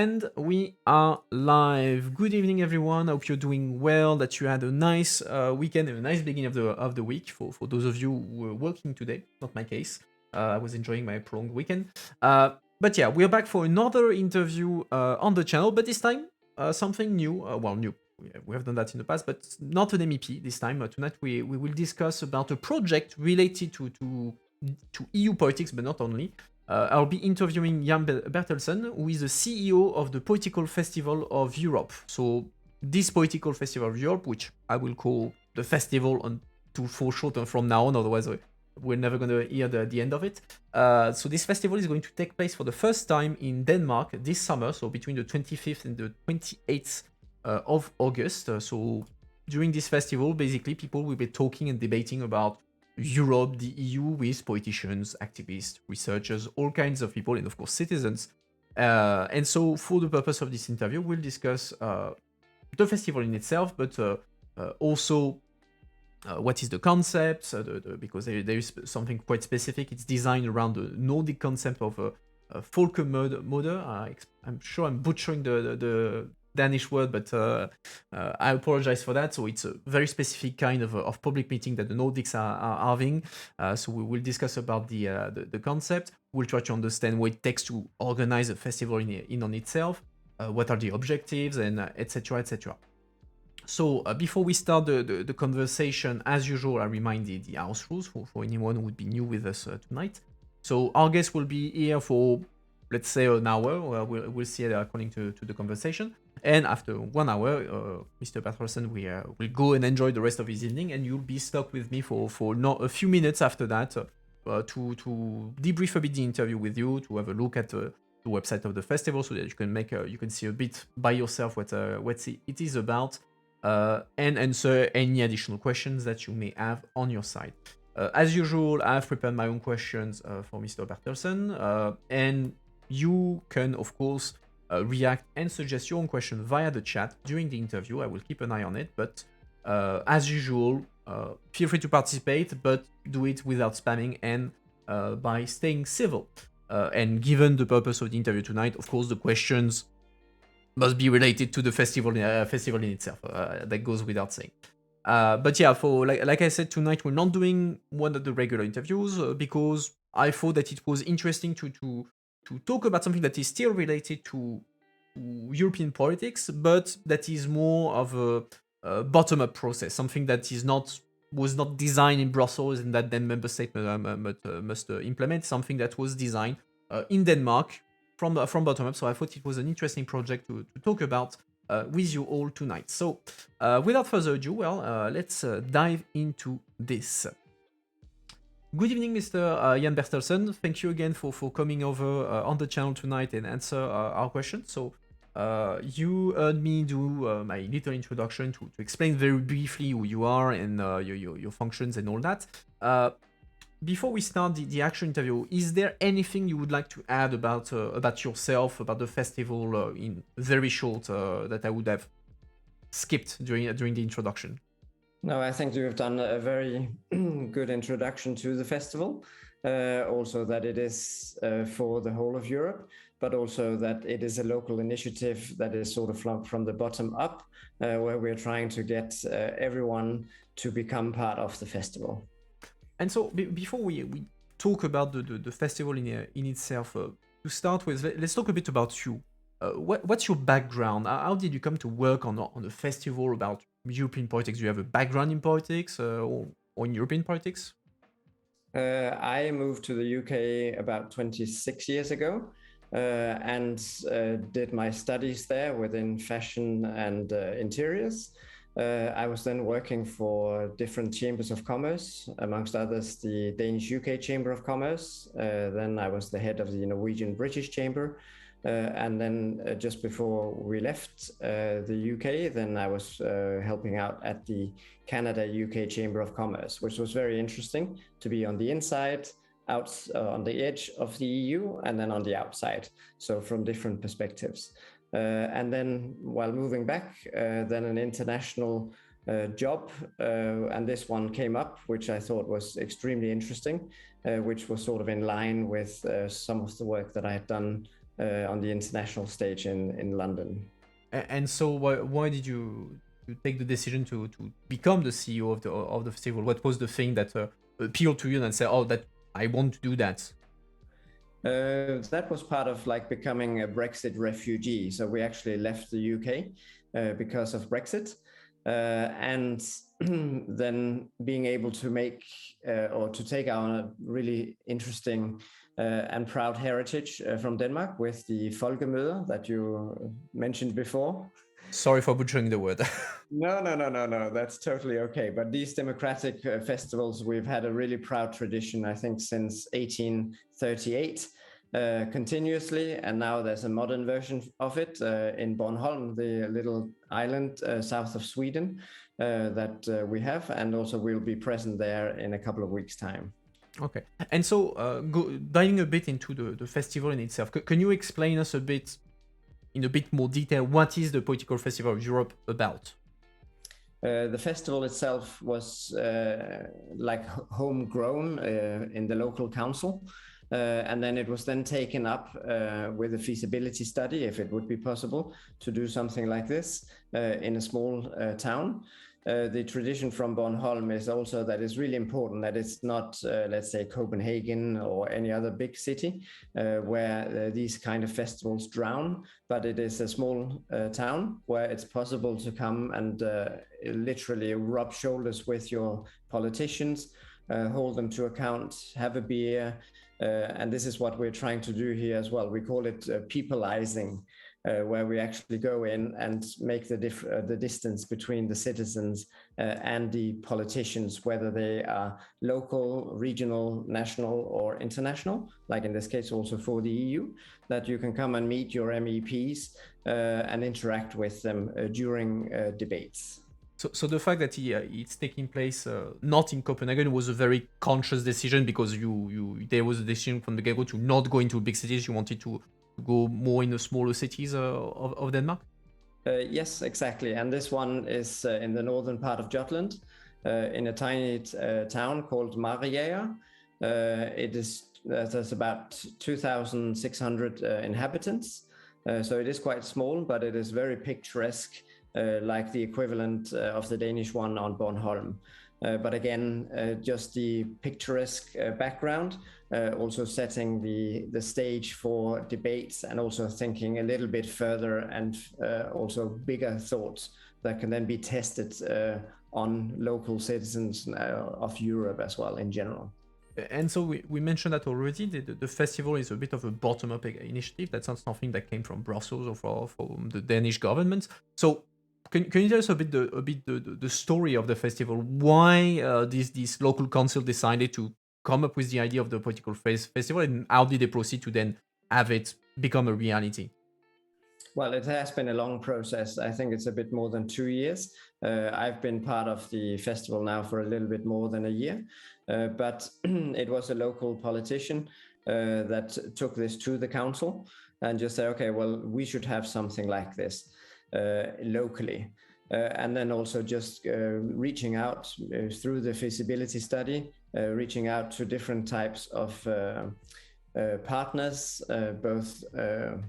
And we are live. Good evening, everyone. I hope you're doing well, that you had a nice weekend and a nice beginning of the week. For those of you who were working today, not my case. I was enjoying my prolonged weekend. But yeah, we're back for another interview on the channel, but this time something new. Well, new. We have done that in the past, but not an MEP this time. Tonight we will discuss about a project related to EU politics, but not only. I'll be interviewing Jan Bertelsen, who is the CEO of the Political Festival of Europe. So this Political Festival of Europe, which I will call the festival for short from now on, otherwise we're never going to hear the end of it. So this festival is going to take place for the first time in Denmark this summer, so between the 25th and the 28th of August. So during this festival, basically, people will be talking and debating about Europe, the EU, with politicians, activists, researchers, all kinds of people, and of course citizens. And so for the purpose of this interview, we'll discuss the festival in itself, but also what is the concept, because there is something quite specific. It's designed around the Nordic concept of folkemøde. I'm sure I'm butchering the Danish word, but I apologize for that. So it's a very specific kind of public meeting that the Nordics are having. So we will discuss about the concept. We'll try to understand what it takes to organize a festival in on itself, what are the objectives, and etc. etc. So before we start the conversation, as usual, I remind the house rules for anyone who would be new with us tonight. So our guest will be here for, let's say, an hour. We'll see it according to the conversation. And after 1 hour, Mr. Bertelsen will go and enjoy the rest of his evening, and you'll be stuck with me for not a few minutes after that to debrief a bit the interview with you, to have a look at the website of the festival, so that you can see a bit by yourself what it is about, and answer any additional questions that you may have on your side. As usual, I've prepared my own questions for Mr. Bertelsen, and you can, of course, react and suggest your own question via the chat during the interview. I will keep an eye on it, but as usual, feel free to participate, but do it without spamming and by staying civil. And given the purpose of the interview tonight, of course, the questions must be related to the festival in itself. That goes without saying. But yeah, for like I said, tonight we're not doing one of the regular interviews because I thought that it was interesting to talk about something that is still related to European politics, but that is more of a bottom-up process, something that was not designed in Brussels and that then member states must implement, something that was designed in Denmark from bottom up. So I thought it was an interesting project to talk about with you all tonight. So without further ado, let's dive into this. Good evening, Mr. Jan Bertelsen. Thank you again for coming over on the channel tonight and answer our questions. So you heard me do my little introduction to explain very briefly who you are and your functions and all that. Before we start the actual interview, is there anything you would like to add about yourself, about the festival, in very short, that I would have skipped during the introduction? No, I think you have done a very good introduction to the festival. Also that it is for the whole of Europe, but also that it is a local initiative that is sort of from the bottom up, where we're trying to get everyone to become part of the festival. And so before we talk about the festival in itself, to start with, let's talk a bit about you. What's your background? How did you come to work on a festival about European politics? Do you have a background in politics or in European politics? I moved to the UK about 26 years ago and did my studies there within fashion and interiors. I was then working for different chambers of commerce, amongst others the Danish UK Chamber of Commerce. Then I was the head of the Norwegian British Chamber. And then just before we left the UK, then I was helping out at the Canada UK Chamber of Commerce, which was very interesting to be on the inside, out on the edge of the EU, and then on the outside. So from different perspectives. And then while moving back, then an international job, and this one came up, which I thought was extremely interesting, which was sort of in line with some of the work that I had done on the international stage in London. And so why did you take the decision to become the CEO of the festival? What was the thing that appealed to you and said, oh, that I want to do that? That was part of like becoming a Brexit refugee. So we actually left the UK because of Brexit. And then being able to make or to take our really interesting and proud heritage from Denmark with the Folkemøder that you mentioned before. Sorry for butchering the word. No. That's totally okay. But these democratic festivals, we've had a really proud tradition, I think, since 1838. Continuously, and now there's a modern version of it in Bornholm, the little island south of Sweden that we have, and also we'll be present there in a couple of weeks' time. Okay, and so diving a bit into the festival in itself, can you explain us a bit, in a bit more detail, what is the Political Festival of Europe about? The festival itself was like homegrown in the local council. And then it was then taken up with a feasibility study, if it would be possible to do something like this in a small town. The tradition from Bornholm is also that it's really important that it's not, let's say, Copenhagen or any other big city where these kind of festivals drown, but it is a small town where it's possible to come and literally rub shoulders with your politicians, hold them to account, have a beer. And this is what we're trying to do here as well. We call it peopleizing, where we actually go in and make the distance between the citizens and the politicians, whether they are local, regional, national, or international, like in this case also for the EU, that you can come and meet your MEPs and interact with them during debates. So the fact that it's taking place not in Copenhagen was a very conscious decision, because there was a decision from the get-go to not go into big cities. You wanted to go more in the smaller cities of Denmark? Yes, exactly. And this one is in the northern part of Jutland, in a tiny town called Mariager. There's about 2,600 inhabitants. So it is quite small, but it is very picturesque. Like the equivalent of the Danish one on Bornholm. But again, just the picturesque background, also setting the stage for debates, and also thinking a little bit further and also bigger thoughts that can then be tested on local citizens of Europe as well in general. And so we mentioned that already. The festival is a bit of a bottom-up initiative. That's not something that came from Brussels or from the Danish government. So can you tell us a bit the story of the festival? Why this local council decided to come up with the idea of the political festival, and how did they proceed to then have it become a reality? Well, it has been a long process. I think it's a bit more than 2 years. I've been part of the festival now for a little bit more than a year, but it was a local politician that took this to the council and just said, okay, well, we should have something like this locally. And then also just reaching out through the feasibility study, reaching out to different types of partners, both on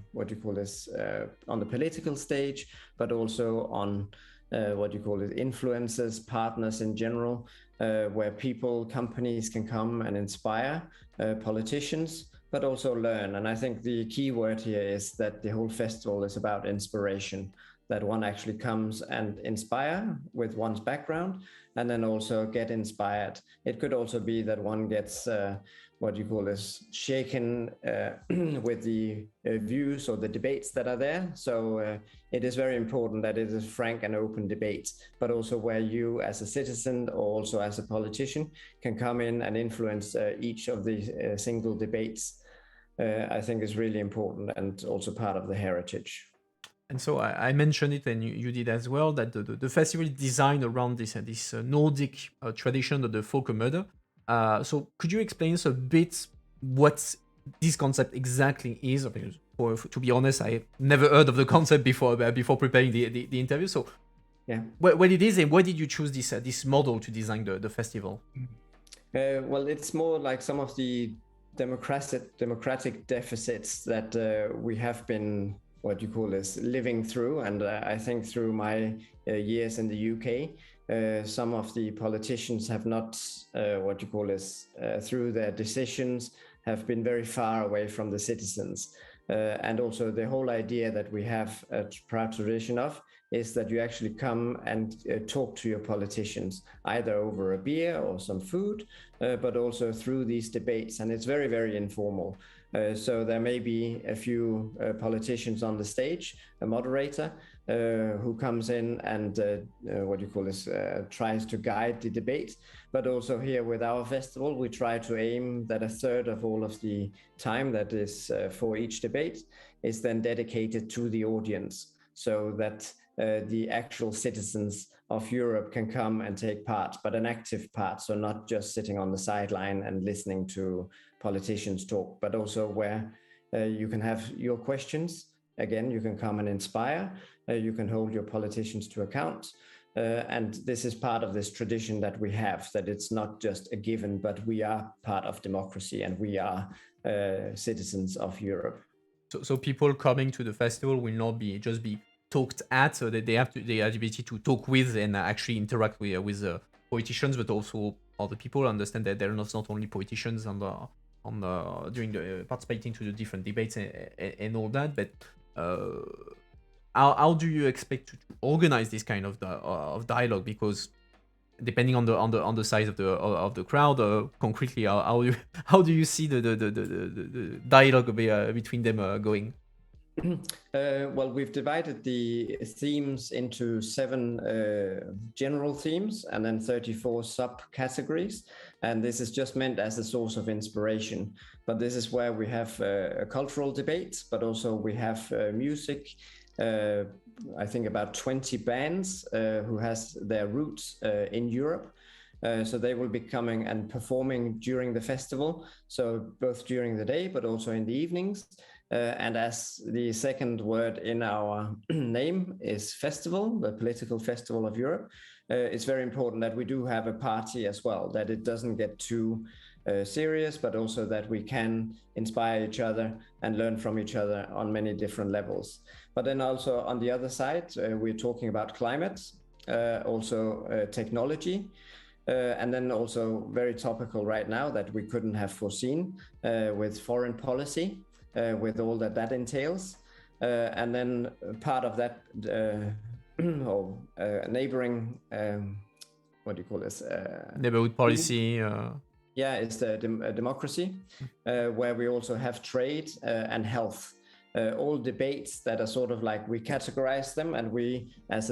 the political stage, but also on influencers, partners in general, where people, companies can come and inspire politicians, but also learn. And I think the key word here is that the whole festival is about inspiration, that one actually comes and inspire with one's background, and then also get inspired. It could also be that one gets shaken with the views or the debates that are there. So it is very important that it is frank and open debate, but also where you as a citizen or also as a politician can come in and influence each of the single debates. I think is really important and also part of the heritage. And so I mentioned it, and you did as well, that the festival is designed around this Nordic tradition of the Folkemøder. So could you explain us a bit what this concept exactly is? Because to be honest, I never heard of the concept before preparing the interview. So yeah, what it is, and why did you choose this model to design the festival? Well, it's more like some of the democratic deficits that we have been, what you call this, living through. And I think through my years in the UK, some of the politicians have not, what you call this, through their decisions, have been very far away from the citizens. And also the whole idea that we have a proud tradition of is that you actually come and talk to your politicians, either over a beer or some food, but also through these debates. And it's very, very informal. So there may be a few politicians on the stage, a moderator who comes in and tries to guide the debate. But also here with our festival, we try to aim that a third of all of the time that is for each debate is then dedicated to the audience, so that the actual citizens of Europe can come and take part, but an active part. So not just sitting on the sideline and listening to politicians talk, but also where you can have your questions. Again, you can come and inspire, you can hold your politicians to account. And this is part of this tradition that we have, that it's not just a given, but we are part of democracy and we are citizens of Europe. So people coming to the festival will not be talked at, so that they have the ability to talk with and actually interact with politicians, but also other people. Understand that they're not only politicians during the participating to the different debates and all that, but how do you expect to organize this kind of dialogue? Because depending on the size of the crowd, concretely, how do you see the dialogue between them going? Well, we've divided the themes into 7 general themes and then 34 subcategories. And this is just meant as a source of inspiration. But this is where we have a cultural debate, but also we have music. I think about 20 bands who has their roots in Europe. So they will be coming and performing during the festival. So both during the day, but also in the evenings. And as the second word in our name is festival, the political festival of Europe, it's very important that we do have a party as well, that it doesn't get too serious, but also that we can inspire each other and learn from each other on many different levels. But then also on the other side, we're talking about climate, also technology, and then also very topical right now that we couldn't have foreseen with foreign policy. With all that entails, and then part of that neighboring, what do you call this? Neighborhood policy. Yeah, it's the democracy, where we also have trade and health. All debates that are sort of like, we categorize them, and we, as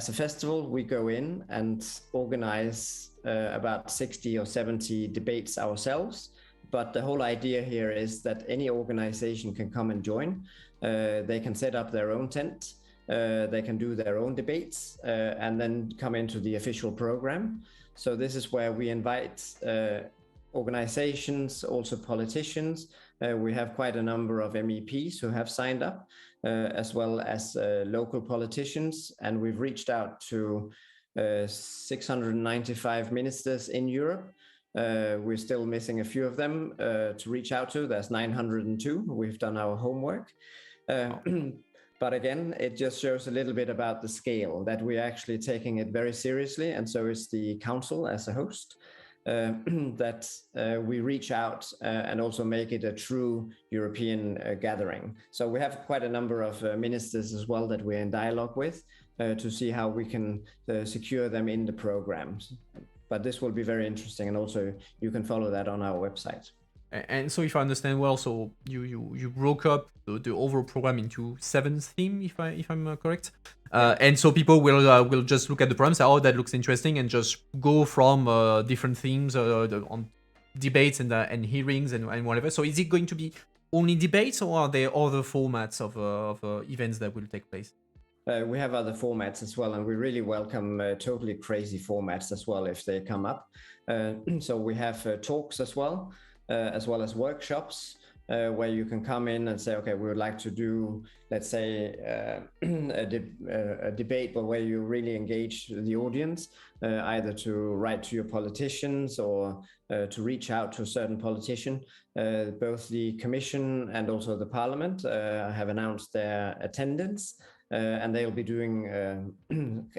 a festival, we go in and organize about 60 or 70 debates ourselves. But the whole idea here is that any organization can come and join. They can set up their own tent. They can do their own debates and then come into the official program. So this is where we invite organizations, also politicians. We have quite a number of MEPs who have signed up, as well as local politicians. And we've reached out to 695 ministers in Europe. We're still missing a few of them to reach out to. There's 902. We've done our homework. But again, it just shows a little bit about the scale, that we're actually taking it very seriously. And so is the council as a host, that we reach out and also make it a true European gathering. So we have quite a number of ministers as well that we're in dialogue with to see how we can secure them in the programs. But this will be very interesting, and also you can follow that on our website. And so, if I understand well, so you broke up the overall program into 7 themes, if I'm correct. And so people will just look at the program, say, oh, that looks interesting, and just go from different themes on debates and hearings and whatever. So is it going to be only debates, or are there other formats of events that will take place? We have other formats as well, and we really welcome totally crazy formats as well if they come up. So we have talks as well as workshops. where you can come in and say, okay, we would like to do, let's say, a debate, but where you really engage the audience, either to write to your politicians or to reach out to a certain politician. Both the Commission and also the Parliament have announced their attendance. And they'll be doing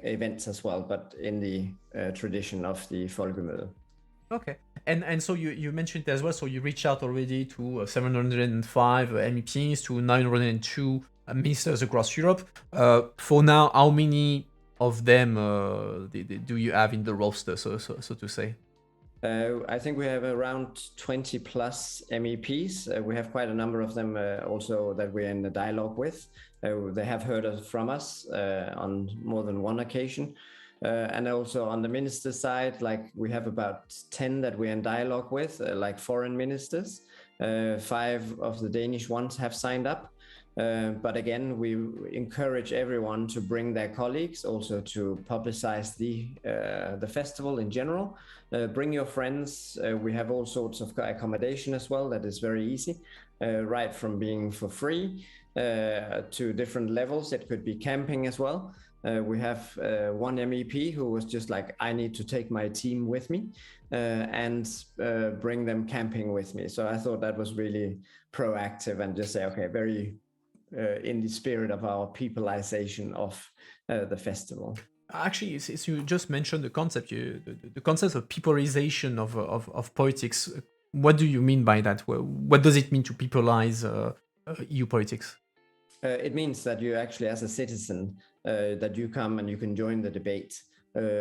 events as well, but in the tradition of the Folkemøde. Okay. And so you mentioned it as well, so you reached out already to 705 MEPs, to 902 ministers across Europe. For now, how many of them do you have in the roster, so to say? I think we have around 20 plus MEPs. We have quite a number of them also that we're in the dialogue with. They have heard from us on more than one occasion. And also on the minister side, like we have about 10 that we're in dialogue with, like foreign ministers. 5 of the Danish ones have signed up. But again, we encourage everyone to bring their colleagues, also to publicize the festival in general. Bring your friends. We have all sorts of accommodation as well that is very easy, right from being for free to different levels. It could be camping as well. We have one MEP who was just like, I need to take my team with me and bring them camping with me. So I thought that was really proactive and just say, okay, very in the spirit of our peopleization of the festival. Actually, since you just mentioned the concept, the concept of peopleization of politics, what do you mean by that? What does it mean to peopleize EU politics? It means that you actually, as a citizen, that you come and you can join the debate.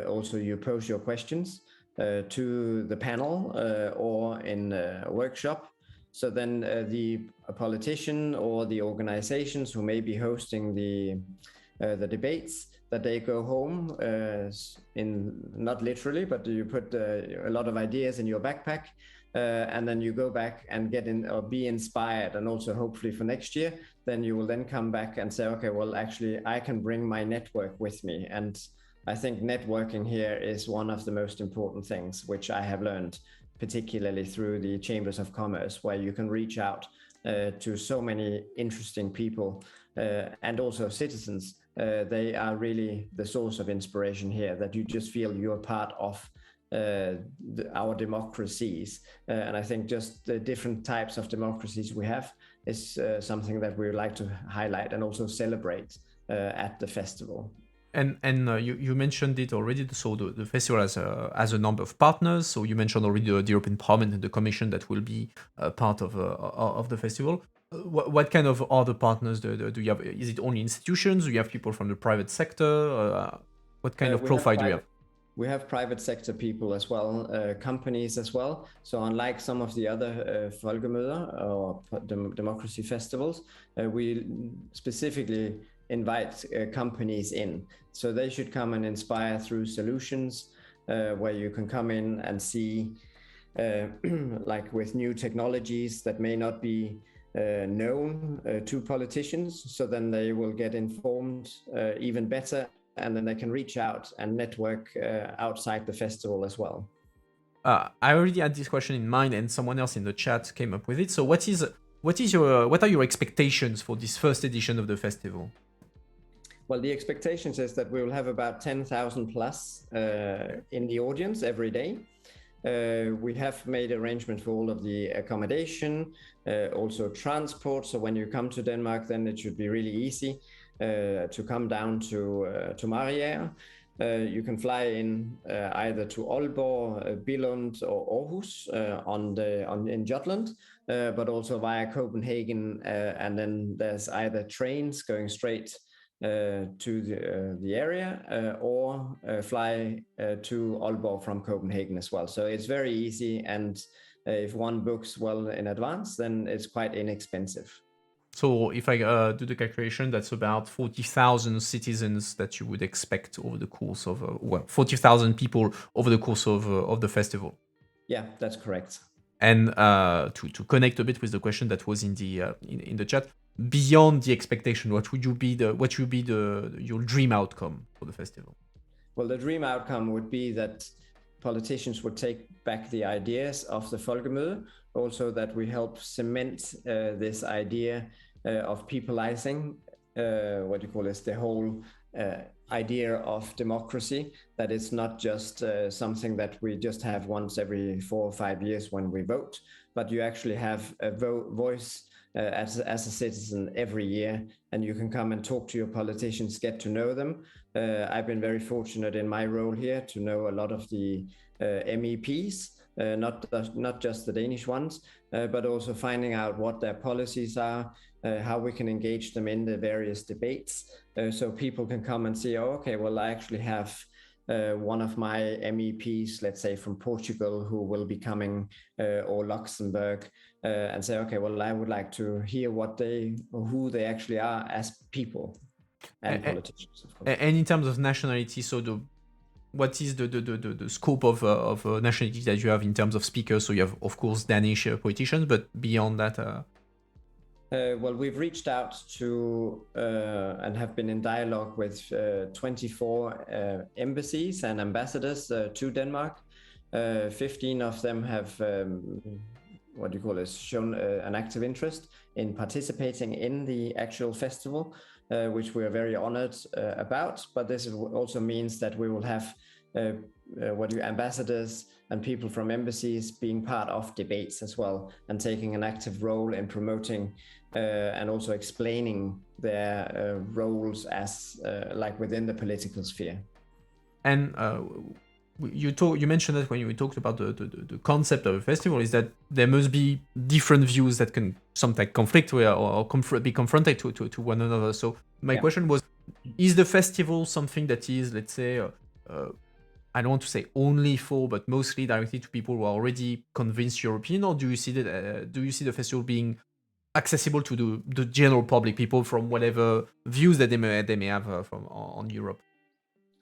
Also, you pose your questions to the panel or in a workshop. So then the politician or the organizations who may be hosting the debates, that they go home in, not literally, but you put a lot of ideas in your backpack, and then you go back and get in or be inspired, and also hopefully for next year, then you will then come back and say, okay, well, actually, I can bring my network with me. And I think networking here is one of the most important things, which I have learned, particularly through the Chambers of Commerce, where you can reach out to so many interesting people and also citizens. They are really the source of inspiration here, that you just feel you're part of our democracies. And I think just the different types of democracies we have is something that we would like to highlight and also celebrate at the festival. And you mentioned it already. So the festival has a number of partners. So you mentioned already the European Parliament and the Commission that will be part of the festival. What kind of other partners do you have? Is it only institutions? Do you have people from the private sector? What kind of profile do you have? We have private sector people as well, companies as well. So unlike some of the other Folkemøder or democracy festivals, we specifically invite companies in. So they should come and inspire through solutions where you can come in and see, like with new technologies that may not be known to politicians. So then they will get informed even better, and then they can reach out and network outside the festival as well. I already had this question in mind, and someone else in the chat came up with it. So what are your expectations for this first edition of the festival? Well, the expectations is that we will have about 10,000 plus in the audience every day. We have made arrangements for all of the accommodation, also transport. So when you come to Denmark, then it should be really easy to come down to Mariager. You can fly in either to Aalborg, Billund, or Aarhus in Jutland, but also via Copenhagen. And then there's either trains going straight to the area or fly to Aalborg from Copenhagen as well. So it's very easy, and if one books well in advance, then it's quite inexpensive. So if I do the calculation, that's about 40,000 citizens that you would expect over the course of 40,000 people over the course of the festival. Yeah, that's correct. And to connect a bit with the question that was in the chat, beyond the expectation, what would be your dream outcome for the festival? Well, the dream outcome would be that politicians would take back the ideas of the Folkemøde, also that we help cement this idea of peopleizing, what you call this, the whole idea of democracy, that it's not just something that we just have once every 4 or 5 years when we vote, but you actually have a voice as a citizen every year, and you can come and talk to your politicians, get to know them. I've been very fortunate in my role here to know a lot of the MEPs, not just the Danish ones, but also finding out what their policies are, how we can engage them in the various debates, so people can come and see, oh, okay, well, I actually have one of my MEPs, let's say from Portugal, who will be coming, or Luxembourg, and say, okay, well, I would like to hear who they actually are as people and politicians, of course. And in terms of nationality, so what is the scope of nationality that you have in terms of speakers? So you have, of course, Danish politicians, but beyond that. Well, we've reached out to and have been in dialogue with 24 embassies and ambassadors to Denmark. 15 of them have, shown an active interest in participating in the actual festival, which we are very honored about. But this also means that we will have ambassadors and people from embassies being part of debates as well, and taking an active role in promoting and also explaining their roles as like within the political sphere. And you mentioned that when you talked about the concept of a festival, is that there must be different views that can sometimes conflict with or be confronted to one another. So my question was, is the festival something that is, let's say, I don't want to say only for, but mostly directed to people who are already convinced European, or do you see the festival being accessible to the general public, people from whatever views that they may have on Europe?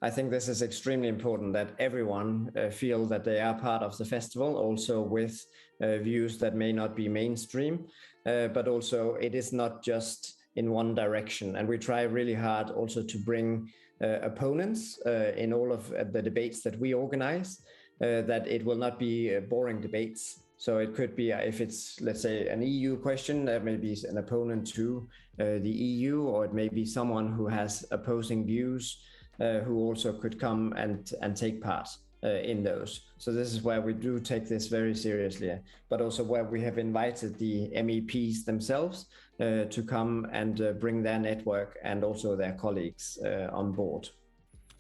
I think this is extremely important, that everyone feel that they are part of the festival, also with views that may not be mainstream, but also it is not just in one direction. And we try really hard also to bring opponents in all of the debates that we organize, that it will not be boring debates. So it could be, if it's, let's say, an EU question, there may be an opponent to the EU, or it may be someone who has opposing views, who also could come and take part in those. So this is where we do take this very seriously, but also where we have invited the MEPs themselves to come and bring their network and also their colleagues on board.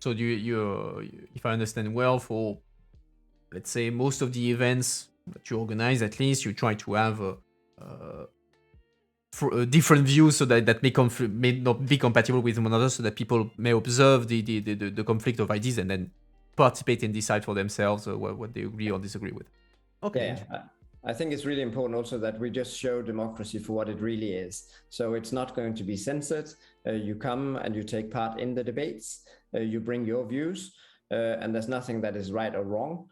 So do you, if I understand well, for, let's say, most of the events that you organize, at least you try to have different views, so that may not be compatible with one another, so that people may observe the conflict of ideas and then participate and decide for themselves what they agree or disagree with. Okay. Yeah, I think it's really important also that we just show democracy for what it really is. So it's not going to be censored. You come and you take part in the debates. You bring your views, and there's nothing that is right or wrong.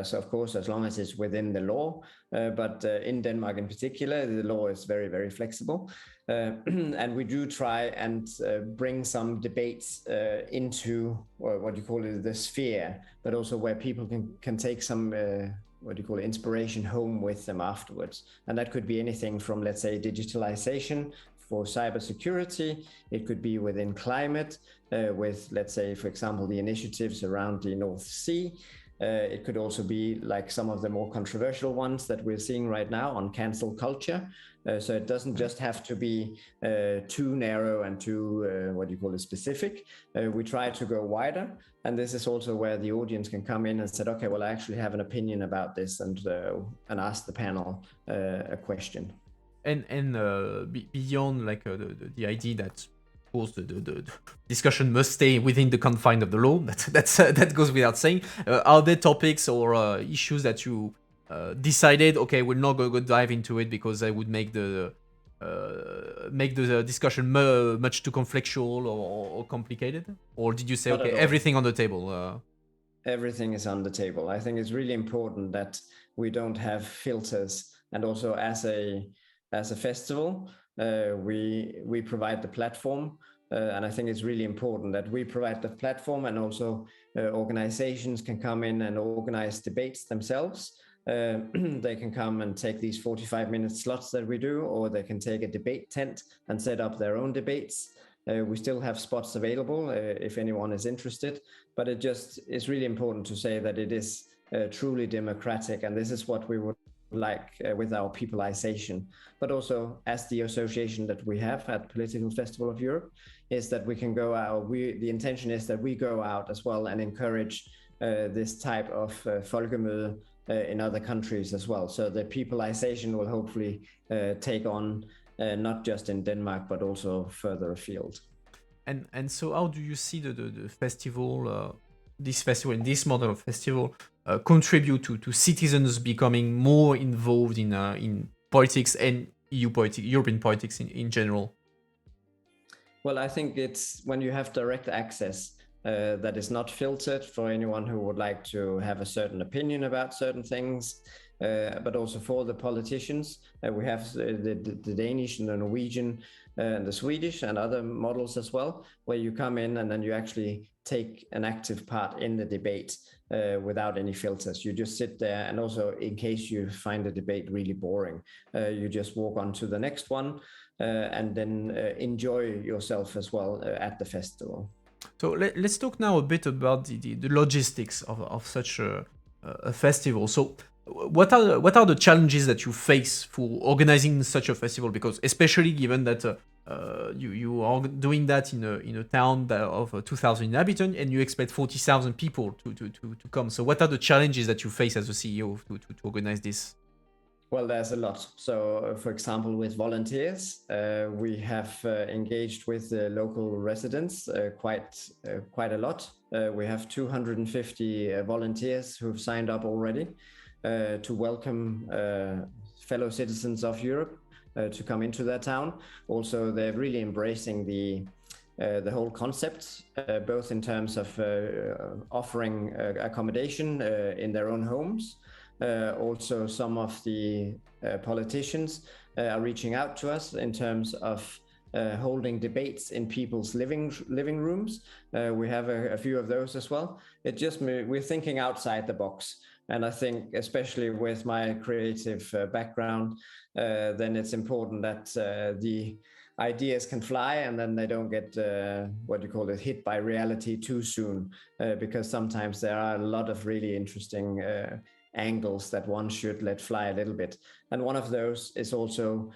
So of course, as long as it's within the law, but in Denmark in particular, the law is very, very flexible. And we do try and bring some debates into the sphere, but also where people can take some inspiration home with them afterwards. And that could be anything from, let's say, digitalization for cybersecurity. It could be within climate, with, let's say, for example, the initiatives around the North Sea. It could also be like some of the more controversial ones that we're seeing right now on cancel culture. So it doesn't just have to be too narrow and too specific. We try to go wider, and this is also where the audience can come in and say, okay, well, I actually have an opinion about this, and ask the panel a question. And beyond like the idea that, of course, the discussion must stay within the confines of the law. That goes without saying. Are there topics or issues that you decided, okay, we're not going to dive into it because I would make the discussion much too conflictual or complicated? Or did you say, okay, everything on the table? Everything is on the table. I think it's really important that we don't have filters, and also as a festival, we provide the platform, and I think it's really important that we provide the platform, and also organizations can come in and organize debates themselves, they can come and take these 45-minute slots that we do, or they can take a debate tent and set up their own debates. We still have spots available if anyone is interested, but it just is really important to say that it is truly democratic, and this is what we would like with our peopleization. But also, as the association that we have at Political Festival of Europe, is that we can go out. The intention is that we go out as well and encourage this type of folkemøde in other countries as well. So the peopleization will hopefully take on not just in Denmark, but also further afield. And so how do you see the festival, this festival and this model of festival contribute to citizens becoming more involved in politics and European politics in general? Well, I think it's when you have direct access that is not filtered for anyone who would like to have a certain opinion about certain things, but also for the politicians. We have the Danish and the Norwegian and the Swedish and other models as well, where you come in and then you actually take an active part in the debate without any filters. You just sit there, and also in case you find the debate really boring, you just walk on to the next one and then enjoy yourself as well at the festival. So let's talk now a bit about the logistics of such a festival. So what are the challenges that you face for organizing such a festival? Because especially given that you are doing that in a town of 2,000 inhabitants, and you expect 40,000 people to come. So what are the challenges that you face as a CEO to organize this? Well, there's a lot. So, for example, with volunteers, we have engaged with the local residents quite a lot. We have 250 volunteers who've signed up already to welcome fellow citizens of Europe to come into their town. Also, they're really embracing the whole concept, both in terms of offering accommodation in their own homes. Also, some of the politicians are reaching out to us in terms of holding debates in people's living rooms. We have a few of those as well. We're thinking outside the box. And I think, especially with my creative background, then it's important that the ideas can fly, and then they don't get hit by reality too soon, because sometimes there are a lot of really interesting angles that one should let fly a little bit. And one of those is also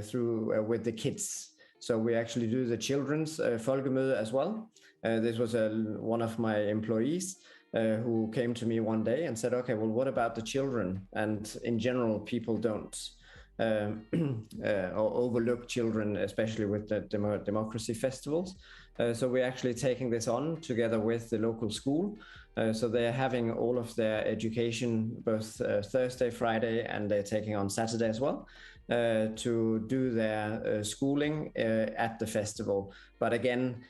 through with the kids. So we actually do the children's folkemøde as well. This was one of my employees who came to me one day and said, okay, well, what about the children? And in general, people don't or overlook children, especially with the democracy festivals. So we're actually taking this on together with the local school. So they're having all of their education both Thursday, Friday, and they're taking on Saturday as well to do their schooling at the festival. But again,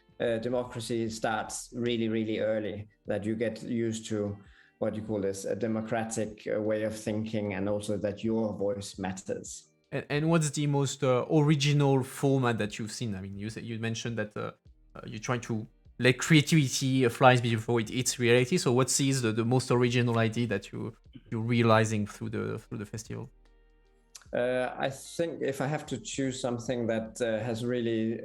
democracy starts really, really early, that you get used to a democratic way of thinking, and also that your voice matters. And what's the most original format that you've seen? I mean, you mentioned that you're trying to let creativity flies before it hits reality. So what is the most original idea that you're realizing through the festival? I think if I have to choose something that has really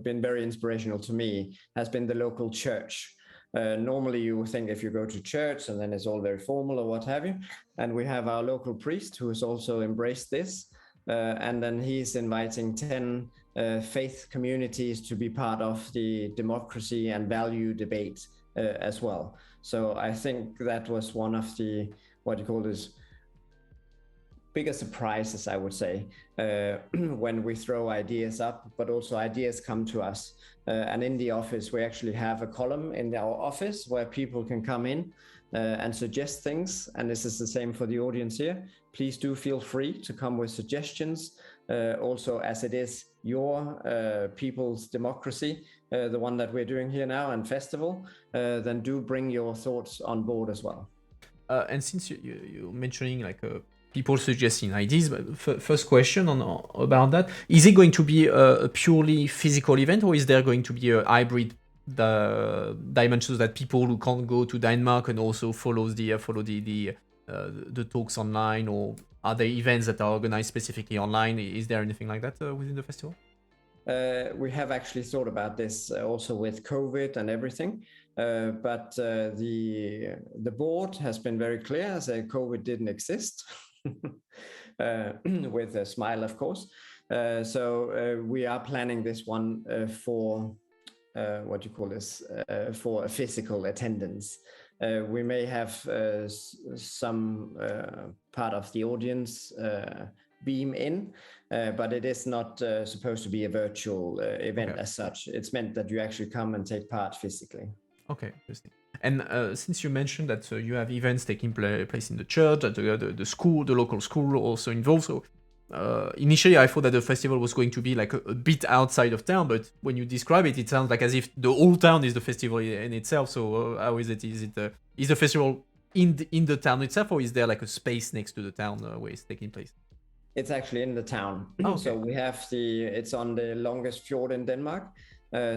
been very inspirational to me, has been the local church. Normally you think if you go to church and then it's all very formal or what have you, and we have our local priest who has also embraced this, and then he's inviting 10 faith communities to be part of the democracy and value debate as well. So I think that was one of the bigger surprises, I would say, when we throw ideas up, but also ideas come to us. And in the office, we actually have a column in our office where people can come in and suggest things. And this is the same for the audience here. Please do feel free to come with suggestions. Also, as it is your people's democracy, the one that we're doing here now and festival, then do bring your thoughts on board as well. And since you're mentioning people suggesting ideas, but first question about that: is it going to be a purely physical event, or is there going to be a hybrid dimensions that people who can't go to Denmark and also follow the the talks online, or are there events that are organized specifically online? Is there anything like that within the festival? We have actually thought about this also with COVID and everything, but the board has been very clear, saying COVID didn't exist, with a smile, of course. So we are planning this one for what you call this for a physical attendance. We may have some part of the audience beam in, but it is not supposed to be a virtual event as such. It's meant that you actually come and take part physically. Okay, interesting. And since you mentioned that you have events taking place in the church, that the school, the local school also involved, so initially I thought that the festival was going to be like a bit outside of town, but when you describe it, it sounds like as if the whole town is the festival in itself. So how is it? Is the festival in the town itself, or is there like a space next to the town where it's taking place? It's actually in the town. Oh, okay. So we have it's on the longest fjord in Denmark.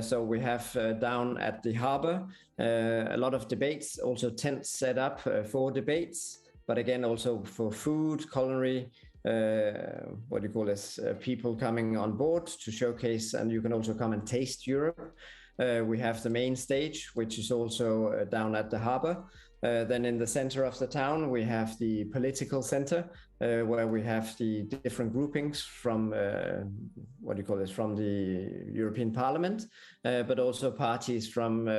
So we have down at the harbor a lot of debates, also tents set up for debates, but again also for food, culinary, what do you call this, people coming on board to showcase, and you can also come and taste Europe. We have the main stage, which is also down at the harbor. Then in the center of the town, we have the political center, where we have the different groupings from, what do you call this, from the European Parliament, but also parties from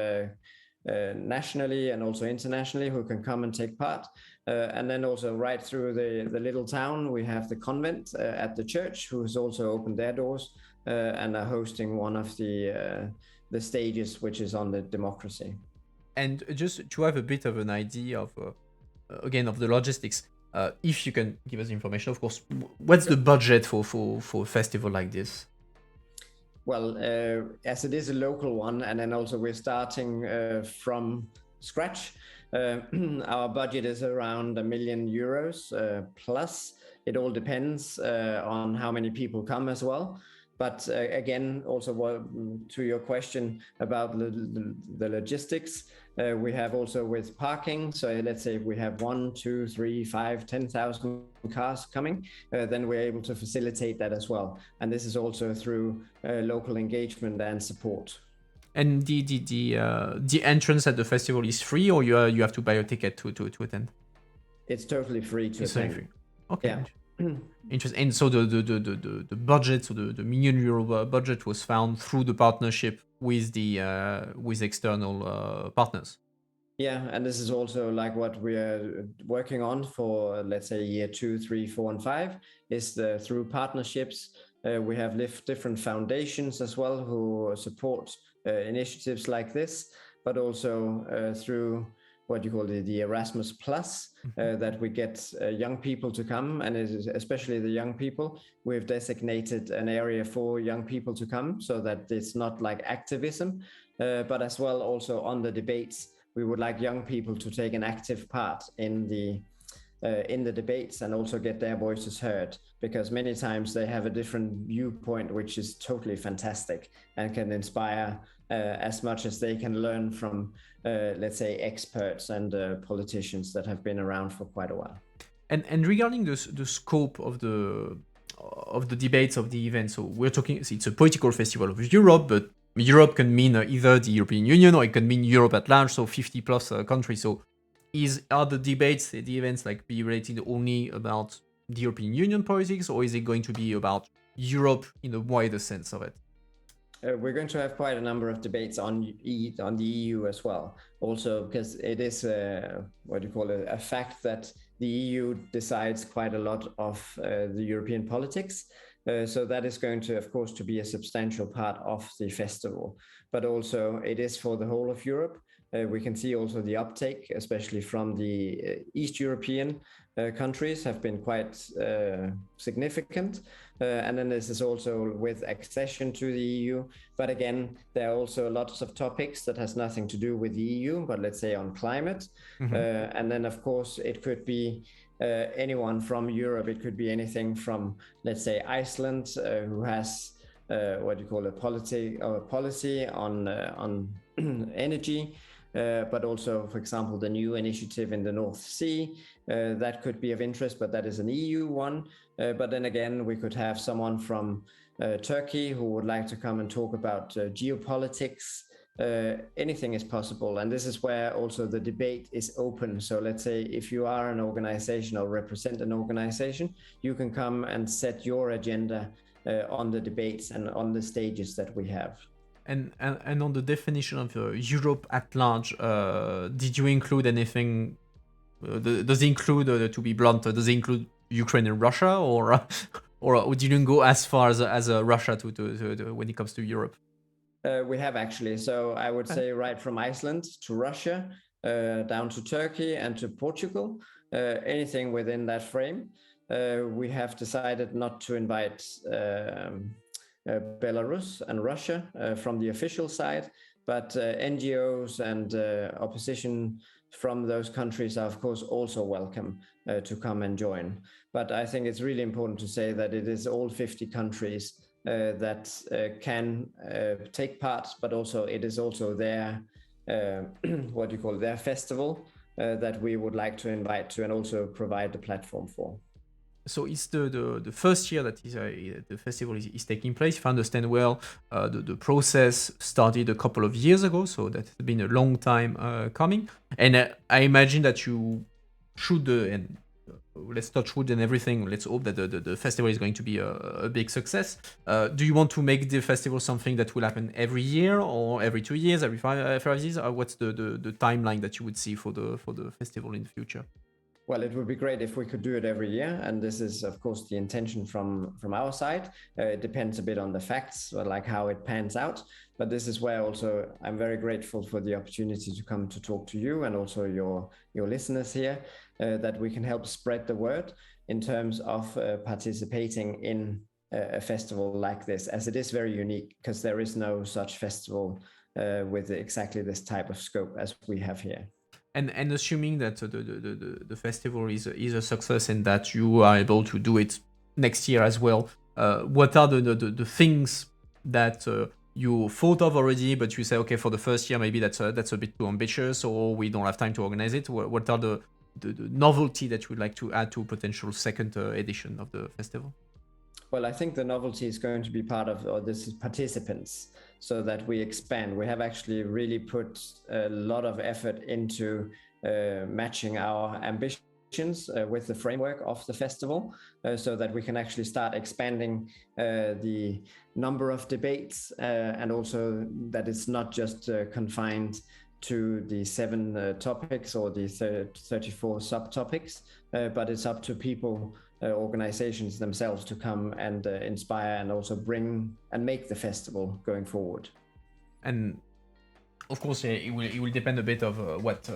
nationally and also internationally who can come and take part. And then also right through the little town, we have the convent at the church, who has also opened their doors and are hosting one of the stages, which is on the democracy. And just to have a bit of an idea of, again, of the logistics, if you can give us information, of course, what's the budget for a festival like this? Well, as it is a local one, and then also we're starting from scratch, our budget is around €1 million plus. It all depends on how many people come as well. But again, also to your question about the logistics, we have also with parking. So let's say if we have 1, 2, 3, 5, 10,000 cars coming, then we're able to facilitate that as well. And this is also through local engagement and support. And the entrance at the festival is free, or you have to buy a ticket to attend? It's totally free to attend. Totally free. Okay. Yeah. Interesting. And so the budget, so the €1 million budget was found through the partnership with with external partners. Yeah, and this is also like what we are working on for, let's say, year 2, 3, 4, and 5, is through partnerships. We have different foundations as well who support initiatives like this, but also through what you call the Erasmus Plus, that we get young people to come, and especially the young people. We've designated an area for young people to come, so that it's not like activism, but as well also on the debates. We would like young people to take an active part in the debates and also get their voices heard, because many times they have a different viewpoint, which is totally fantastic and can inspire as much as they can learn from, let's say, experts and politicians that have been around for quite a while. And regarding the scope of the debates of the event, so we're talking, it's a political festival of Europe, but Europe can mean either the European Union, or it can mean Europe at large, so 50 plus countries. So are the debates, the events, like be related only about the European Union politics, or is it going to be about Europe in a wider sense of it? We're going to have quite a number of debates on the EU as well, also because it is a fact that the EU decides quite a lot of the European politics. So that is going to, of course, to be a substantial part of the festival, but also it is for the whole of Europe. We can see also the uptake, especially from the East European countries, have been quite significant. And then this is also with accession to the EU. But again, there are also lots of topics that has nothing to do with the EU, but let's say on climate. And then, of course, it could be anyone from Europe. It could be anything from, let's say, Iceland, who has a policy on energy, but also, for example, the new initiative in the North Sea, that could be of interest, but that is an EU one. But then again, we could have someone from Turkey who would like to come and talk about geopolitics. Anything is possible, and this is where also the debate is open. So let's say if you are an organization or represent an organization, you can come and set your agenda on the debates and on the stages that we have. And on the definition of Europe at large, did you include anything? Does it include, to be blunt, does it include Ukraine and Russia, or or didn't go as far as Russia to when it comes to Europe? We have actually. So I would say right from Iceland to Russia, down to Turkey and to Portugal, anything within that frame. We have decided not to invite Belarus and Russia from the official side, but NGOs and opposition from those countries are of course also welcome to come and join. But I think it's really important to say that it is all 50 countries that can take part, but also it is also their what do you call it, their festival that we would like to invite to and also provide the platform for. So it's the first year that the festival is taking place. If I understand well, the process started a couple of years ago, so that's been a long time coming. And I imagine that you should, and let's touch wood and everything. Let's hope that the festival is going to be a big success. Do you want to make the festival something that will happen every year, or every 2 years, every 5 years? Or what's the timeline that you would see for the festival in the future? Well, it would be great if we could do it every year, and this is, of course, the intention from our side. It depends a bit on the facts, like how it pans out. But this is where also I'm very grateful for the opportunity to come to talk to you and also your listeners here, that we can help spread the word in terms of participating in a festival like this, as it is very unique because there is no such festival with exactly this type of scope as we have here. And assuming that the festival is a success and that you are able to do it next year as well, what are the things that you thought of already, but you say, okay, for the first year maybe that's a bit too ambitious, or we don't have time to organize it? What are the novelty that you would like to add to a potential second edition of the festival? Well, I think the novelty is going to be part of this participants, so that we expand. We have actually really put a lot of effort into matching our ambitions with the framework of the festival, so that we can actually start expanding the number of debates, and also that it's not just confined to the 7 topics or the 34 subtopics, but it's up to people, organizations themselves to come and inspire and also bring and make the festival going forward. And of course, it will depend a bit of what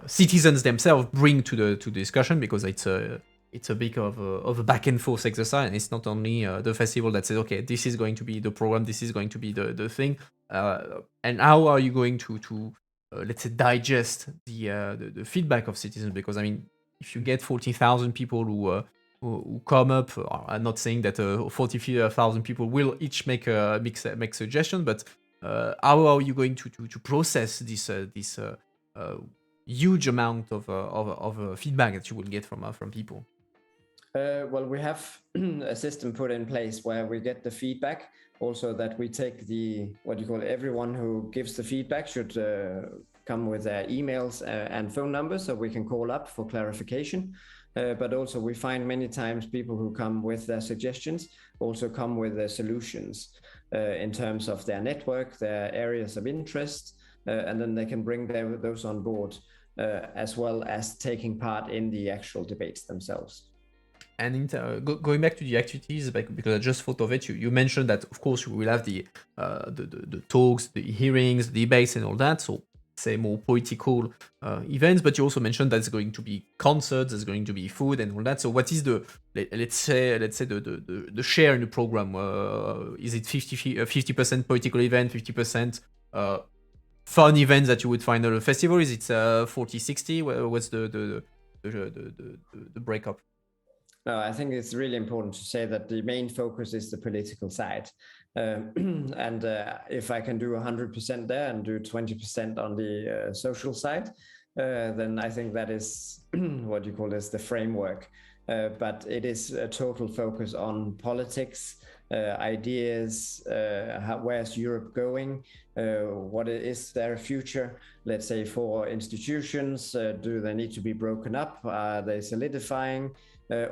citizens themselves bring to the discussion, because it's a bit of a back and forth exercise, and it's not only the festival that says, okay, this is going to be the program, this is going to be the thing, and how are you going to let's say digest the feedback of citizens? Because I mean, if you get 40,000 people who come up, I'm not saying that 40,000 people will each make suggestions, but how are you going to process this huge amount of feedback that you will get from people? Well, we have a system put in place where we get the feedback. Also, that we take everyone who gives the feedback should come with their emails and phone numbers, so we can call up for clarification. But also we find many times people who come with their suggestions also come with their solutions in terms of their network, their areas of interest, and then they can bring those on board, as well as taking part in the actual debates themselves. And going back to the activities, because I just thought of it, you mentioned that of course we will have the talks, the hearings, the debates, and all that. So say more political events, but you also mentioned there's going to be concerts, there's going to be food and all that. So what is the let's say the share in the program? Is it 50% political event, 50% fun events that you would find at a festival? Is it 40-60? What's the breakup? No, I think it's really important to say that the main focus is the political side. And if I can do 100% there and do 20% on the social side, then I think that is what you call this the framework. But it is a total focus on politics, ideas, where's Europe going, what is their future, let's say, for institutions, do they need to be broken up, are they solidifying,